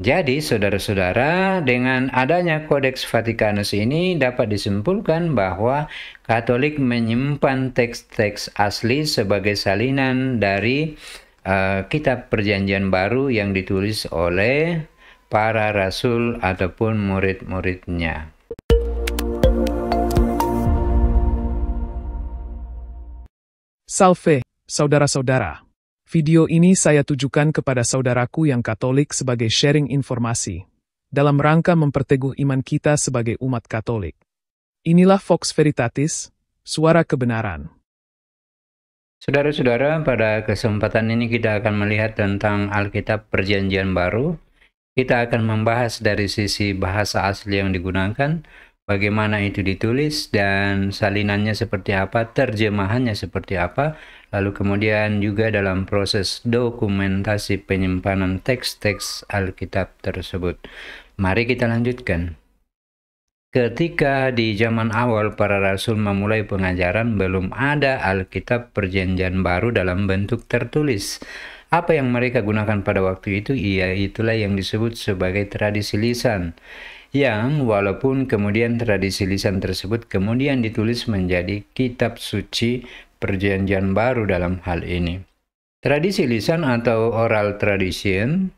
Jadi, saudara-saudara, dengan adanya Kodeks Vatikanus ini dapat disimpulkan bahwa Katolik menyimpan teks-teks asli sebagai salinan dari kitab Perjanjian Baru yang ditulis oleh para rasul ataupun murid-muridnya. Salve, saudara-saudara. Video ini saya tujukan kepada saudaraku yang Katolik sebagai sharing informasi, dalam rangka memperteguh iman kita sebagai umat Katolik. Inilah Vox Veritatis, suara kebenaran. Saudara-saudara, pada kesempatan ini kita akan melihat tentang Alkitab Perjanjian Baru. Kita akan membahas dari sisi bahasa asli yang digunakan, bagaimana itu ditulis, dan salinannya seperti apa, terjemahannya seperti apa, lalu kemudian juga dalam proses dokumentasi penyimpanan teks-teks Alkitab tersebut. Mari kita lanjutkan. Ketika di zaman awal para rasul memulai pengajaran, belum ada Alkitab Perjanjian Baru dalam bentuk tertulis. Apa yang mereka gunakan pada waktu itu, itulah yang disebut sebagai tradisi lisan. Yang walaupun kemudian tradisi lisan tersebut kemudian ditulis menjadi kitab suci Perjanjian Baru dalam hal ini. Tradisi lisan atau oral tradition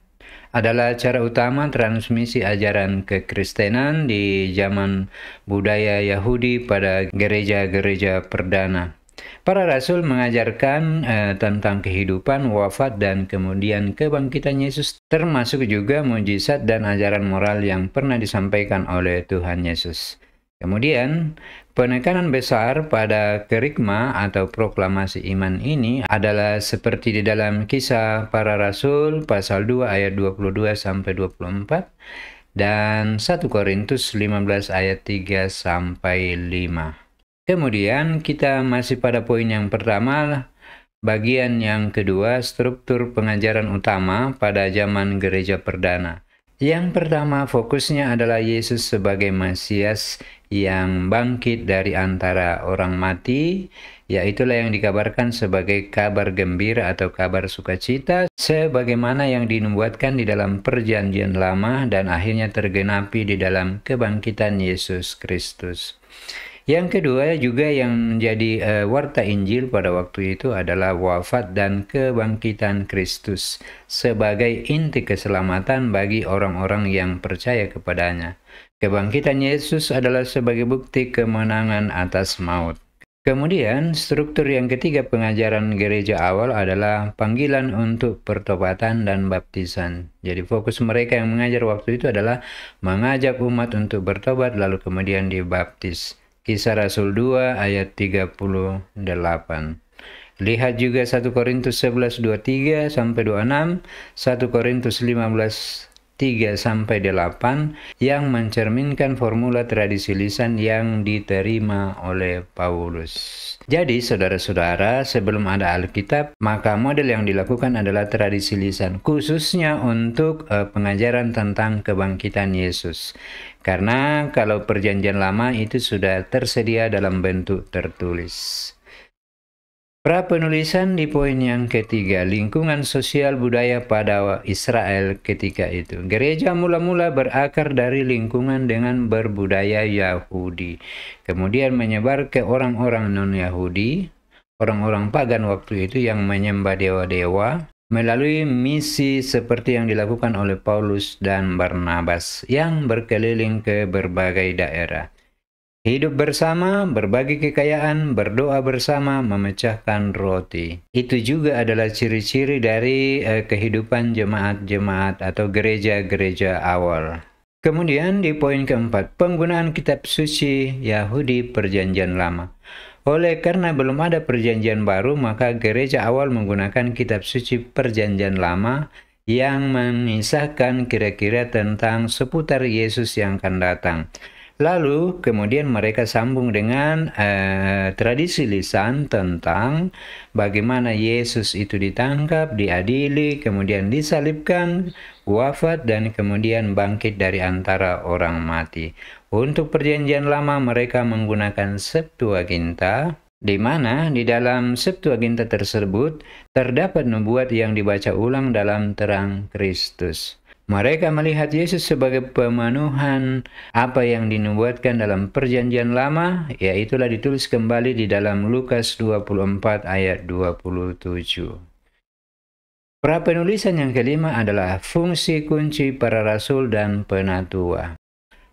adalah cara utama transmisi ajaran kekristenan di zaman budaya Yahudi pada gereja-gereja perdana. Para rasul mengajarkan tentang kehidupan, wafat, dan kemudian kebangkitan Yesus, termasuk juga mujizat dan ajaran moral yang pernah disampaikan oleh Tuhan Yesus. Kemudian, penekanan besar pada kerikma atau proklamasi iman ini adalah seperti di dalam Kisah Para Rasul pasal 2 ayat 22-24 dan 1 Korintus 15 ayat 3-5. Kemudian kita masih pada poin yang pertama, bagian yang kedua, struktur pengajaran utama pada zaman gereja perdana. Yang pertama, fokusnya adalah Yesus sebagai Mesias yang bangkit dari antara orang mati, yaitulah yang dikabarkan sebagai kabar gembira atau kabar sukacita, sebagaimana yang dinubuatkan di dalam Perjanjian Lama dan akhirnya tergenapi di dalam kebangkitan Yesus Kristus. Yang kedua juga yang menjadi warta Injil pada waktu itu adalah wafat dan kebangkitan Kristus sebagai inti keselamatan bagi orang-orang yang percaya kepadanya. Kebangkitan Yesus adalah sebagai bukti kemenangan atas maut. Kemudian, struktur yang ketiga pengajaran gereja awal adalah panggilan untuk pertobatan dan baptisan. Jadi fokus mereka yang mengajar waktu itu adalah mengajak umat untuk bertobat lalu kemudian dibaptis. Kisah Rasul 2 ayat 38. Lihat juga 1 Korintus 11 23-26, 1 Korintus 15 3-8 yang mencerminkan formula tradisi lisan yang diterima oleh Paulus. Jadi saudara-saudara, sebelum ada Alkitab, maka model yang dilakukan adalah tradisi lisan, khususnya untuk pengajaran tentang kebangkitan Yesus. Karena kalau Perjanjian Lama itu sudah tersedia dalam bentuk tertulis. Prapenulisan di poin yang ketiga, lingkungan sosial budaya pada Israel ketika itu. Gereja mula-mula berakar dari lingkungan dengan berbudaya Yahudi. Kemudian menyebar ke orang-orang non-Yahudi, orang-orang pagan waktu itu yang menyembah dewa-dewa, melalui misi seperti yang dilakukan oleh Paulus dan Barnabas yang berkeliling ke berbagai daerah. Hidup bersama, berbagi kekayaan, berdoa bersama, memecahkan roti. Itu juga adalah ciri-ciri dari kehidupan jemaat-jemaat atau gereja-gereja awal. Kemudian di poin keempat, penggunaan kitab suci Yahudi Perjanjian Lama. Oleh karena belum ada Perjanjian Baru, maka gereja awal menggunakan kitab suci Perjanjian Lama yang mengisahkan kira-kira tentang seputar Yesus yang akan datang. Lalu kemudian mereka sambung dengan tradisi lisan tentang bagaimana Yesus itu ditangkap, diadili, kemudian disalibkan, wafat, dan kemudian bangkit dari antara orang mati. Untuk Perjanjian Lama mereka menggunakan Septuaginta, di mana di dalam Septuaginta tersebut terdapat nubuat yang dibaca ulang dalam terang Kristus. Mereka melihat Yesus sebagai pemenuhan apa yang dinubuatkan dalam Perjanjian Lama, yaitulah ditulis kembali di dalam Lukas 24 ayat 27. Prapenulisan yang kelima adalah fungsi kunci para rasul dan penatua.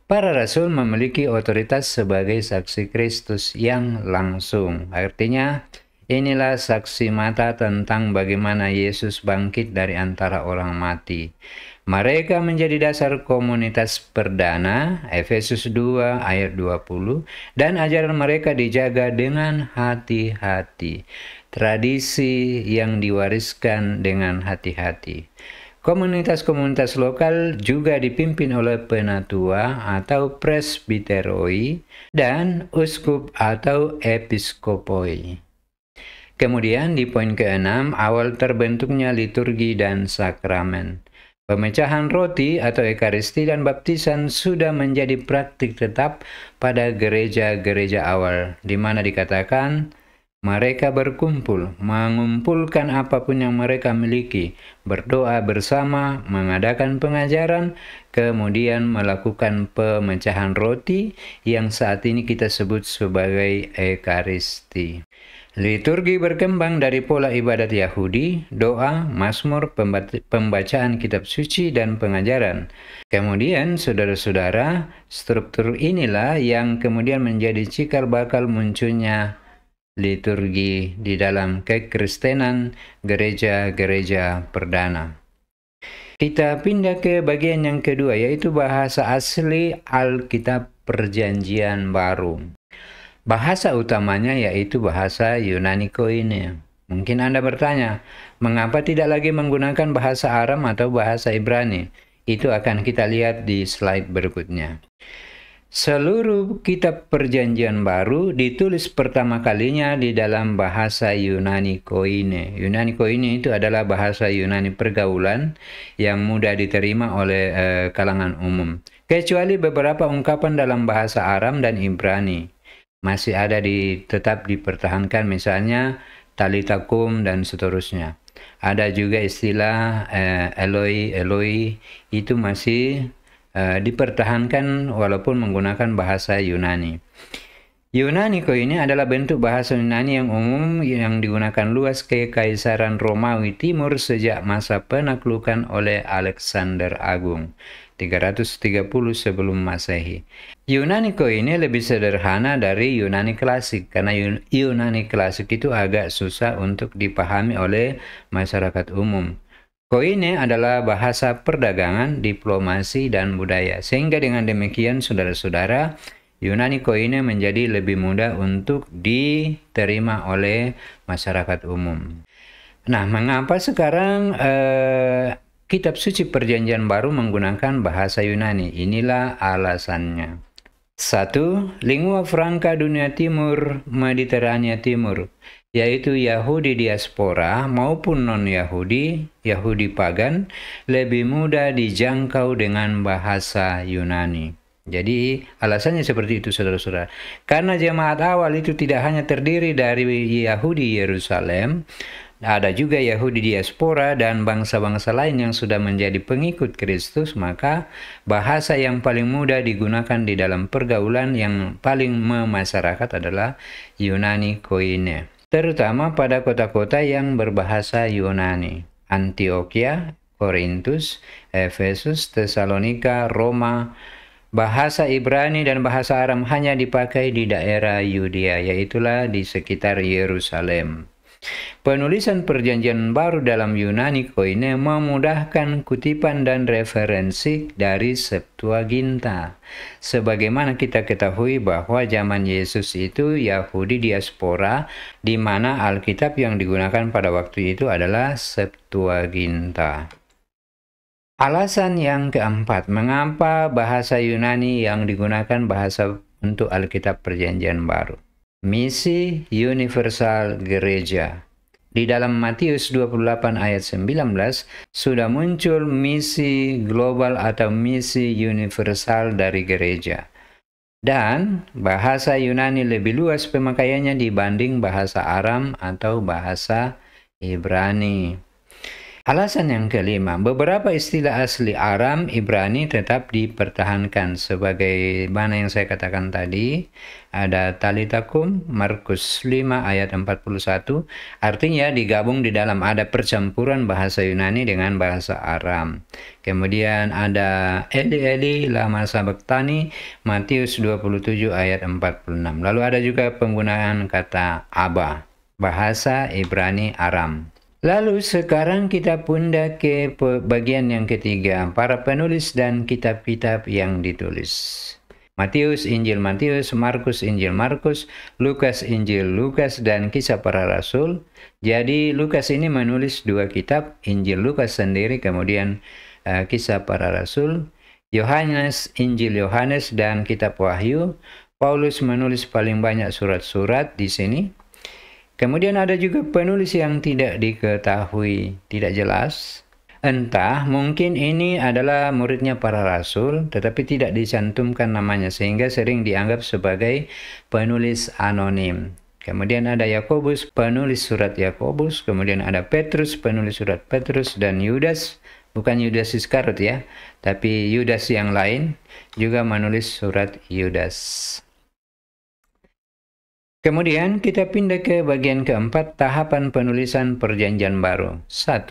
Para rasul memiliki otoritas sebagai saksi Kristus yang langsung. Artinya, inilah saksi mata tentang bagaimana Yesus bangkit dari antara orang mati. Mereka menjadi dasar komunitas perdana, Efesus 2 ayat 20, dan ajaran mereka dijaga dengan hati-hati. Tradisi yang diwariskan dengan hati-hati. Komunitas-komunitas lokal juga dipimpin oleh penatua atau presbiteroi dan uskup atau episkopoi. Kemudian di poin ke-6, awal terbentuknya liturgi dan sakramen. Pemecahan roti atau ekaristi dan baptisan sudah menjadi praktik tetap pada gereja-gereja awal, di mana dikatakan mereka berkumpul, mengumpulkan apapun yang mereka miliki, berdoa bersama, mengadakan pengajaran, kemudian melakukan pemecahan roti yang saat ini kita sebut sebagai ekaristi. Liturgi berkembang dari pola ibadat Yahudi, doa, mazmur, pembacaan kitab suci, dan pengajaran. Kemudian, saudara-saudara, struktur inilah yang kemudian menjadi cikal bakal munculnya liturgi di dalam kekristenan gereja-gereja perdana. Kita pindah ke bagian yang kedua, yaitu bahasa asli Alkitab Perjanjian Baru. Bahasa utamanya yaitu bahasa Yunani Koine. Mungkin Anda bertanya, mengapa tidak lagi menggunakan bahasa Aram atau bahasa Ibrani? Itu akan kita lihat di slide berikutnya. Seluruh kitab Perjanjian Baru ditulis pertama kalinya di dalam bahasa Yunani Koine. Yunani Koine itu adalah bahasa Yunani pergaulan yang mudah diterima oleh kalangan umum. Kecuali beberapa ungkapan dalam bahasa Aram dan Ibrani masih ada tetap dipertahankan, misalnya talitakum dan seterusnya. Ada juga istilah Eloi, Eloi, itu masih dipertahankan walaupun menggunakan bahasa Yunani. Yunani Koine adalah bentuk bahasa Yunani yang umum yang digunakan luas ke Kekaisaran Romawi Timur sejak masa penaklukan oleh Alexander Agung 330 sebelum Masehi. Yunani Koine lebih sederhana dari Yunani klasik karena Yunani klasik itu agak susah untuk dipahami oleh masyarakat umum. Koine adalah bahasa perdagangan, diplomasi, dan budaya. Sehingga dengan demikian, saudara-saudara, Yunani Koine menjadi lebih mudah untuk diterima oleh masyarakat umum. Nah, mengapa sekarang kitab suci Perjanjian Baru menggunakan bahasa Yunani? Inilah alasannya. 1. Lingua franca dunia timur, Mediterania Timur, yaitu Yahudi diaspora maupun non-Yahudi, Yahudi pagan, lebih mudah dijangkau dengan bahasa Yunani. Jadi alasannya seperti itu, saudara-saudara. Karena jemaat awal itu tidak hanya terdiri dari Yahudi Yerusalem, ada juga Yahudi diaspora dan bangsa-bangsa lain yang sudah menjadi pengikut Kristus, maka bahasa yang paling mudah digunakan di dalam pergaulan yang paling memasyarakat adalah Yunani Koine. Terutama pada kota-kota yang berbahasa Yunani. Antioquia, Korintus, Efesus, Tesalonika, Roma. Bahasa Ibrani dan bahasa Aram hanya dipakai di daerah Yudea, yaitulah di sekitar Yerusalem. Penulisan Perjanjian Baru dalam Yunani Koine memudahkan kutipan dan referensi dari Septuaginta. Sebagaimana kita ketahui bahwa zaman Yesus itu Yahudi diaspora, di mana Alkitab yang digunakan pada waktu itu adalah Septuaginta. Alasan yang keempat, mengapa bahasa Yunani yang digunakan bahasa untuk Alkitab Perjanjian Baru? Misi universal gereja. Di dalam Matius 28 ayat 19 sudah muncul misi global atau misi universal dari gereja. Dan bahasa Yunani lebih luas pemakaiannya dibanding bahasa Aram atau bahasa Ibrani. Alasan yang kelima, beberapa istilah asli Aram Ibrani tetap dipertahankan sebagaimana yang saya katakan tadi. Ada talitakum, Markus 5 ayat 41, artinya digabung di dalam, ada percampuran bahasa Yunani dengan bahasa Aram. Kemudian ada Eli Eli lama sabaktani, Matius 27 ayat 46. Lalu ada juga penggunaan kata Abba, bahasa Ibrani Aram. Lalu sekarang kita pindah ke bagian yang ketiga, para penulis dan kitab-kitab yang ditulis. Matius, Injil Matius, Markus, Injil Markus, Lukas, Injil Lukas, dan Kisah Para Rasul. Jadi Lukas ini menulis 2 kitab, Injil Lukas sendiri, kemudian Kisah Para Rasul. Yohanes, Injil Yohanes, dan Kitab Wahyu. Paulus menulis paling banyak surat-surat di sini. Kemudian ada juga penulis yang tidak diketahui, tidak jelas. Entah mungkin ini adalah muridnya para rasul, tetapi tidak dicantumkan namanya, sehingga sering dianggap sebagai penulis anonim. Kemudian ada Yakobus, penulis surat Yakobus. Kemudian ada Petrus, penulis surat Petrus. Dan Yudas, bukan Yudas Iskariot ya, tapi Yudas yang lain, juga menulis surat Yudas. Kemudian kita pindah ke bagian keempat, tahapan penulisan Perjanjian Baru. 1.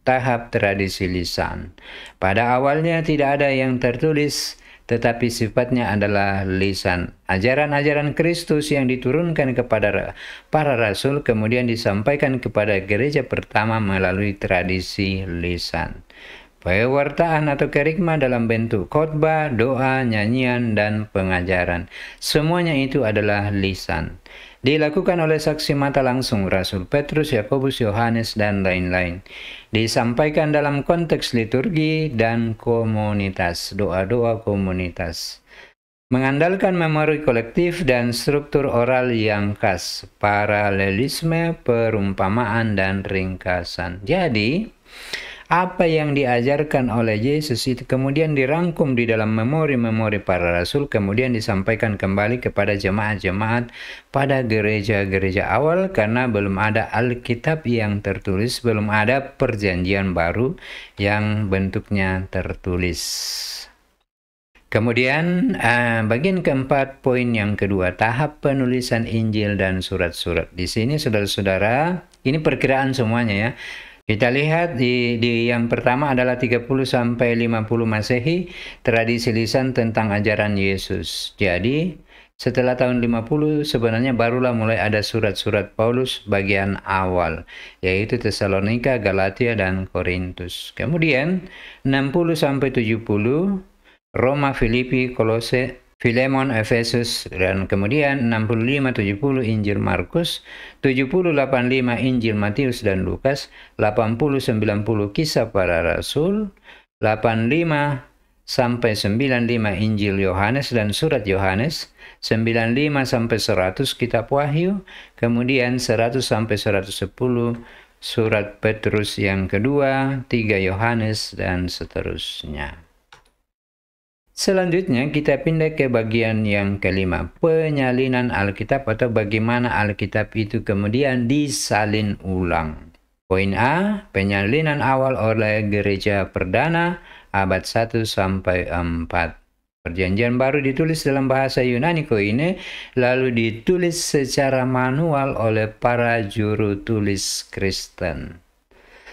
Tahap tradisi lisan. Pada awalnya tidak ada yang tertulis, tetapi sifatnya adalah lisan. Ajaran-ajaran Kristus yang diturunkan kepada para rasul kemudian disampaikan kepada gereja pertama melalui tradisi lisan. Pewartaan atau kerikma dalam bentuk khotbah, doa, nyanyian, dan pengajaran. Semuanya itu adalah lisan. Dilakukan oleh saksi mata langsung Rasul Petrus, Yakobus, Yohanes, dan lain-lain. Disampaikan dalam konteks liturgi dan komunitas, doa-doa komunitas. Mengandalkan memori kolektif dan struktur oral yang khas, paralelisme, perumpamaan, dan ringkasan. Jadi, apa yang diajarkan oleh Yesus itu kemudian dirangkum di dalam memori-memori para rasul, kemudian disampaikan kembali kepada jemaat-jemaat pada gereja-gereja awal, karena belum ada Alkitab yang tertulis, belum ada Perjanjian Baru yang bentuknya tertulis. Kemudian bagian keempat, poin yang kedua, tahap penulisan Injil dan surat-surat. Di sini saudara-saudara, ini perkiraan semuanya ya. Kita lihat di yang pertama adalah 30-50 Masehi, tradisi lisan tentang ajaran Yesus. Jadi, setelah tahun 50 sebenarnya barulah mulai ada surat-surat Paulus bagian awal, yaitu Tesalonika, Galatia, dan Korintus. Kemudian, 60-70, Roma, Filipi, Kolose, Filemon, Efesus, dan kemudian 65-70 Injil Markus, 70-85 Injil Matius dan Lukas, 80-90 Kisah Para Rasul, 85-95 Injil Yohanes dan Surat Yohanes, 95-100 Kitab Wahyu, kemudian 100-110 Surat Petrus yang kedua, 3 Yohanes, dan seterusnya. Selanjutnya kita pindah ke bagian yang kelima, penyalinan Alkitab atau bagaimana Alkitab itu kemudian disalin ulang. Poin A, penyalinan awal oleh gereja perdana abad 1-4. Perjanjian Baru ditulis dalam bahasa Yunani Koine, lalu ditulis secara manual oleh para juru tulis Kristen.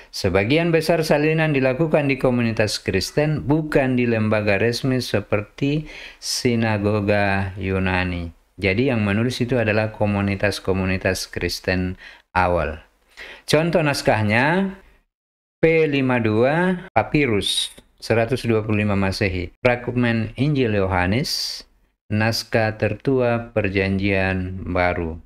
Sebagian besar salinan dilakukan di komunitas Kristen, bukan di lembaga resmi seperti sinagoga Yunani. Jadi yang menulis itu adalah komunitas-komunitas Kristen awal. Contoh naskahnya, P52 Papirus 125 Masehi, fragmen Injil Yohanes, naskah tertua Perjanjian Baru.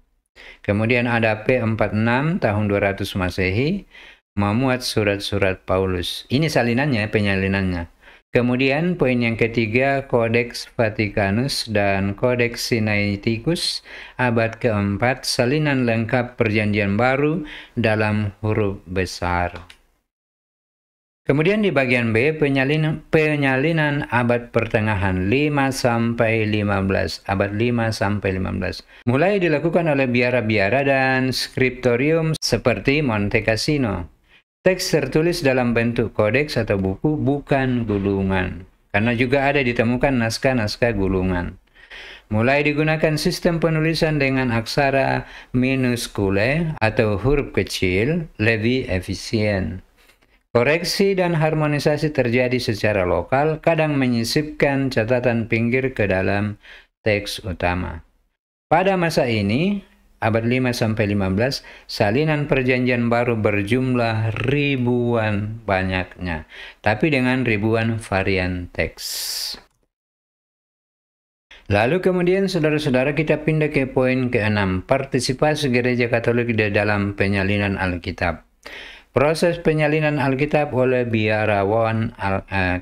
Kemudian ada P46 tahun 200 Masehi, memuat surat-surat Paulus. Ini salinannya, penyalinannya. Kemudian poin yang ketiga, Codex Vaticanus dan Codex Sinaiticus abad keempat, salinan lengkap Perjanjian Baru dalam huruf besar. Kemudian di bagian B, penyalinan abad pertengahan 5-15, abad 5-15. Mulai dilakukan oleh biara-biara dan skriptorium seperti Monte Cassino. Teks tertulis dalam bentuk kodeks atau buku, bukan gulungan, karena juga ada ditemukan naskah-naskah gulungan. Mulai digunakan sistem penulisan dengan aksara minuskule atau huruf kecil, lebih efisien. Koreksi dan harmonisasi terjadi secara lokal, kadang menyisipkan catatan pinggir ke dalam teks utama. Pada masa ini, abad 5-15, salinan perjanjian baru berjumlah ribuan banyaknya, tapi dengan ribuan varian teks. Lalu kemudian saudara-saudara kita pindah ke poin ke-6, partisipasi gereja Katolik di dalam penyalinan Alkitab. Proses penyalinan Alkitab oleh biarawan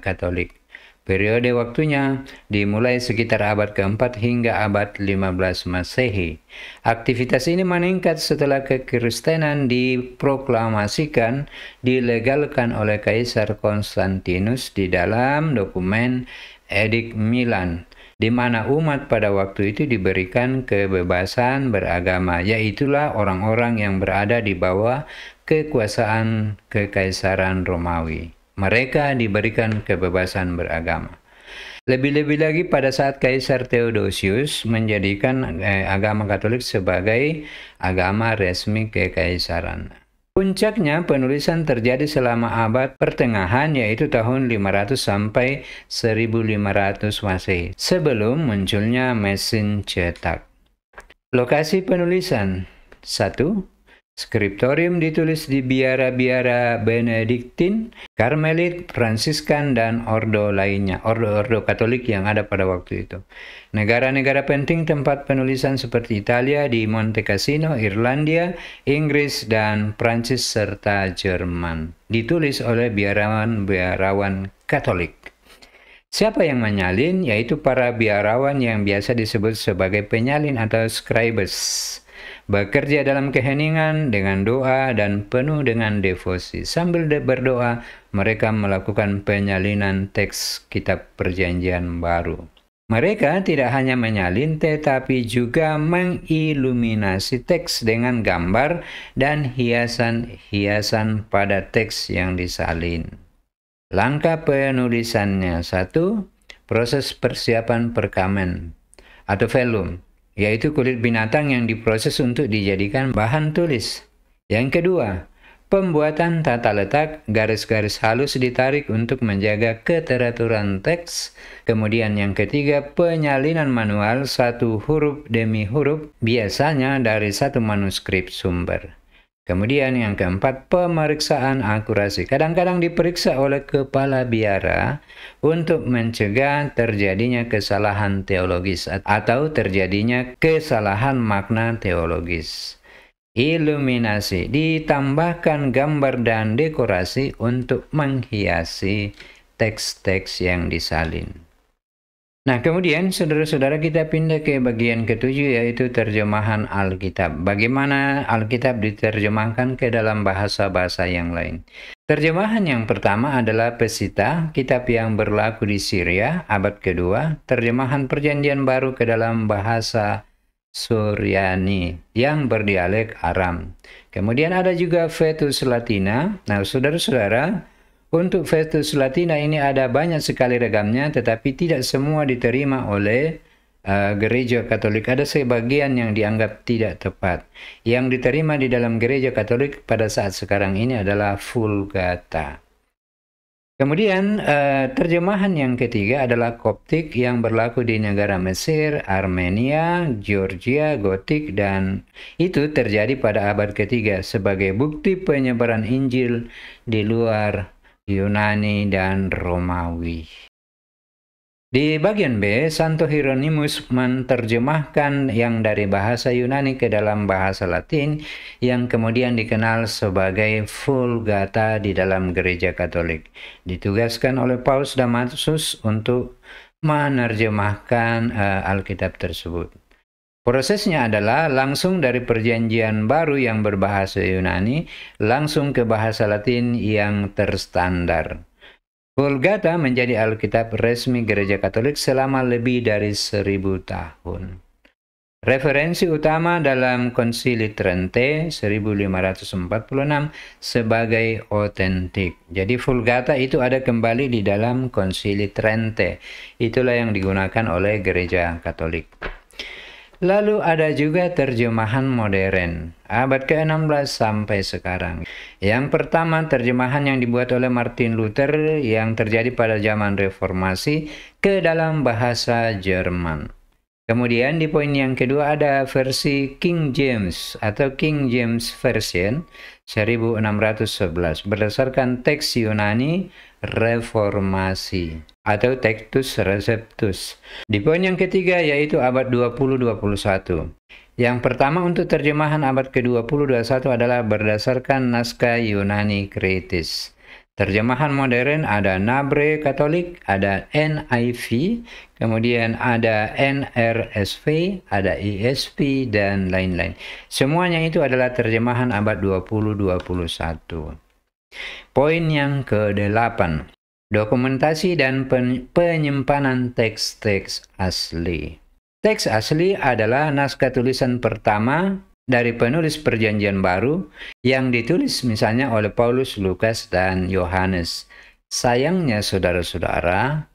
Katolik. Periode waktunya dimulai sekitar abad ke-4 hingga abad 15 Masehi. Aktivitas ini meningkat setelah kekristenan diproklamasikan, dilegalkan oleh Kaisar Konstantinus di dalam dokumen Edik Milan, di mana umat pada waktu itu diberikan kebebasan beragama, yaitulah orang-orang yang berada di bawah kekuasaan Kekaisaran Romawi. Mereka diberikan kebebasan beragama. Lebih-lebih lagi pada saat Kaisar Theodosius menjadikan agama Katolik sebagai agama resmi kekaisaran. Puncaknya penulisan terjadi selama abad pertengahan, yaitu tahun 500 sampai 1500 Masehi, sebelum munculnya mesin cetak. Lokasi penulisan: 1. Skriptorium ditulis di biara-biara Benediktin, Karmelit, Fransiskan, dan ordo lainnya, ordo Katolik yang ada pada waktu itu. Negara-negara penting tempat penulisan seperti Italia, di Monte Cassino, Irlandia, Inggris, dan Prancis, serta Jerman. Ditulis oleh biarawan Katolik. Siapa yang menyalin? Yaitu para biarawan yang biasa disebut sebagai penyalin atau scribes. Bekerja dalam keheningan, dengan doa, dan penuh dengan devosi. Sambil berdoa, mereka melakukan penyalinan teks kitab perjanjian baru. Mereka tidak hanya menyalin, tetapi juga mengiluminasi teks dengan gambar dan hiasan-hiasan pada teks yang disalin. Langkah penulisannya: 1. Proses persiapan perkamen atau velum, yaitu kulit binatang yang diproses untuk dijadikan bahan tulis. Yang kedua, pembuatan tata letak, garis-garis halus ditarik untuk menjaga keteraturan teks. Kemudian yang ketiga, penyalinan manual satu huruf demi huruf, biasanya dari satu manuskrip sumber. Kemudian yang keempat, pemeriksaan akurasi. Kadang-kadang diperiksa oleh kepala biara untuk mencegah terjadinya kesalahan teologis atau terjadinya kesalahan makna teologis. Iluminasi, ditambahkan gambar dan dekorasi untuk menghiasi teks-teks yang disalin. Nah, kemudian saudara-saudara kita pindah ke bagian ketujuh, yaitu terjemahan Alkitab. Bagaimana Alkitab diterjemahkan ke dalam bahasa-bahasa yang lain? Terjemahan yang pertama adalah Pesita, kitab yang berlaku di Syria, abad kedua. Terjemahan Perjanjian Baru ke dalam bahasa Suryani yang berdialek Aram. Kemudian ada juga Vetus Latina. Nah, saudara-saudara, untuk Vetus Latina ini ada banyak sekali ragamnya, tetapi tidak semua diterima oleh gereja Katolik. Ada sebagian yang dianggap tidak tepat. Yang diterima di dalam gereja Katolik pada saat sekarang ini adalah Vulgata. Kemudian terjemahan yang ketiga adalah Koptik yang berlaku di negara Mesir, Armenia, Georgia, Gotik, dan itu terjadi pada abad ketiga sebagai bukti penyebaran Injil di luar Yunani dan Romawi. Di bagian B, Santo Hieronymus menerjemahkan yang dari bahasa Yunani ke dalam bahasa Latin yang kemudian dikenal sebagai Vulgata di dalam gereja Katolik. Ditugaskan oleh Paus Damasus untuk menerjemahkan Alkitab tersebut. Prosesnya adalah langsung dari Perjanjian Baru yang berbahasa Yunani langsung ke bahasa Latin yang terstandar. Vulgata menjadi Alkitab resmi Gereja Katolik selama lebih dari 1000 tahun. Referensi utama dalam Konsili Trente 1546 sebagai otentik. Jadi Vulgata itu ada kembali di dalam Konsili Trente. Itulah yang digunakan oleh Gereja Katolik. Lalu ada juga terjemahan modern, abad ke-16 sampai sekarang. Yang pertama, terjemahan yang dibuat oleh Martin Luther yang terjadi pada zaman Reformasi ke dalam bahasa Jerman. Kemudian di poin yang kedua ada versi King James atau King James Version 1611 berdasarkan teks Yunani Reformasi atau Textus Receptus. Di poin yang ketiga yaitu abad 20-21. Yang pertama untuk terjemahan abad ke-20-21 adalah berdasarkan naskah Yunani Kritis. Terjemahan modern ada Nabre Katolik, ada NIV, kemudian ada NRSV, ada ESV, dan lain-lain. Semuanya itu adalah terjemahan abad 20-21. Poin yang ke-8. Dokumentasi dan penyimpanan teks-teks asli. Teks asli adalah naskah tulisan pertama dari penulis Perjanjian Baru yang ditulis misalnya oleh Paulus, Lukas, dan Yohanes. Sayangnya saudara-saudara,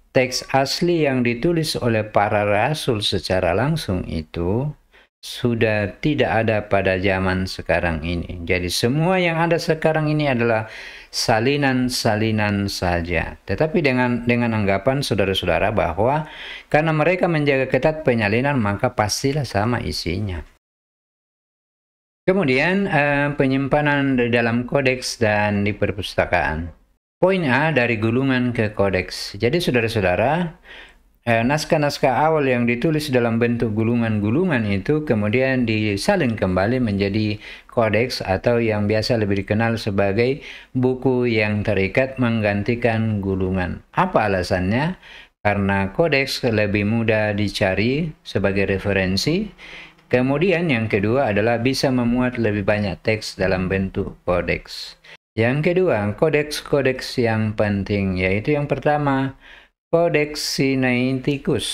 teks asli yang ditulis oleh para rasul secara langsung itu sudah tidak ada pada zaman sekarang ini. Jadi semua yang ada sekarang ini adalah salinan-salinan saja. Tetapi dengan anggapan saudara-saudara bahwa karena mereka menjaga ketat penyalinan maka pastilah sama isinya. Kemudian penyimpanan di dalam kodeks dan di perpustakaan. Poin A, dari gulungan ke kodeks. Jadi saudara-saudara, naskah-naskah awal yang ditulis dalam bentuk gulungan-gulungan itu kemudian disalin kembali menjadi kodeks atau yang biasa lebih dikenal sebagai buku yang terikat menggantikan gulungan. Apa alasannya? Karena kodeks lebih mudah dicari sebagai referensi. Kemudian yang kedua adalah bisa memuat lebih banyak teks dalam bentuk kodeks. Yang kedua, kodeks-kodeks yang penting, yaitu yang pertama, Kodeks Sinaiticus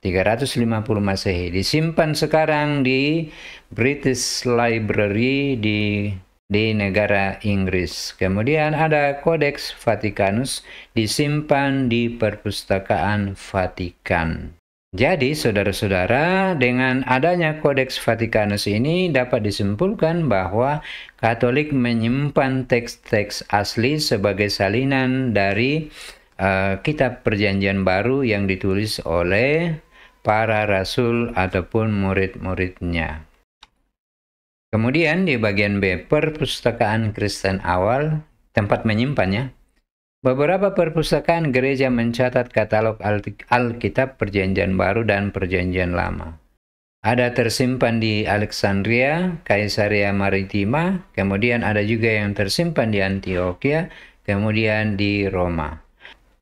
350 Masehi. Disimpan sekarang di British Library di negara Inggris. Kemudian ada Kodeks Vaticanus disimpan di Perpustakaan Vatikan. Jadi, saudara-saudara, dengan adanya Kodeks Vaticanus ini dapat disimpulkan bahwa Katolik menyimpan teks-teks asli sebagai salinan dari kitab Perjanjian Baru yang ditulis oleh para rasul ataupun murid-muridnya. Kemudian di bagian B, perpustakaan Kristen awal, tempat menyimpannya. Beberapa perpustakaan gereja mencatat katalog Alkitab Perjanjian Baru dan Perjanjian Lama. Ada tersimpan di Alexandria, Kaisaria Maritima, kemudian ada juga yang tersimpan di Antioquia, kemudian di Roma.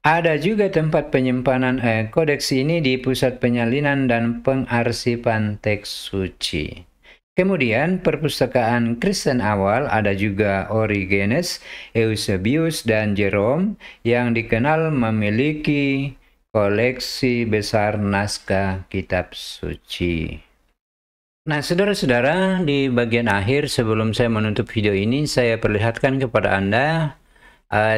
Ada juga tempat penyimpanan kodeks ini di Pusat Penyalinan dan Pengarsipan Teks Suci. Kemudian perpustakaan Kristen awal ada juga Origenes, Eusebius, dan Jerome yang dikenal memiliki koleksi besar naskah kitab suci. Nah, saudara-saudara, di bagian akhir sebelum saya menutup video ini, saya perlihatkan kepada Anda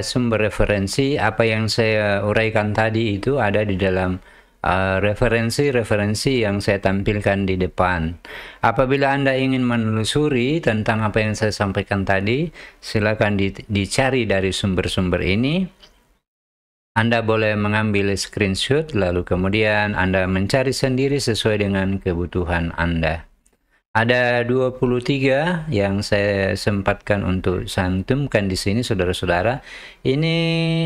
sumber referensi. Apa yang saya uraikan tadi itu ada di dalam referensi-referensi yang saya tampilkan di depan. Apabila Anda ingin menelusuri tentang apa yang saya sampaikan tadi, silakan dicari dari sumber-sumber ini. Anda boleh mengambil screenshot, lalu kemudian Anda mencari sendiri sesuai dengan kebutuhan Anda. Ada 23 yang saya sempatkan untuk santumkan di sini, saudara-saudara. Ini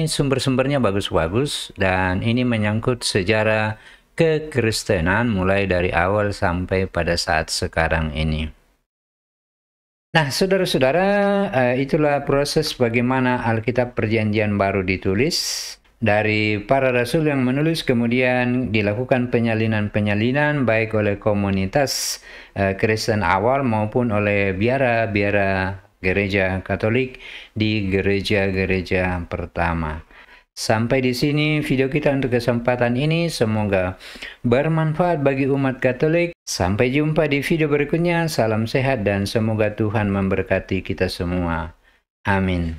sumber-sumbernya bagus-bagus dan ini menyangkut sejarah kekristenan mulai dari awal sampai pada saat sekarang ini. Nah, saudara-saudara, itulah proses bagaimana Alkitab Perjanjian Baru ditulis. Dari para rasul yang menulis, kemudian dilakukan penyalinan-penyalinan baik oleh komunitas Kristen awal maupun oleh biara-biara gereja Katolik di gereja-gereja pertama. Sampai di sini video kita untuk kesempatan ini. Semoga bermanfaat bagi umat Katolik. Sampai jumpa di video berikutnya. Salam sehat dan semoga Tuhan memberkati kita semua. Amin.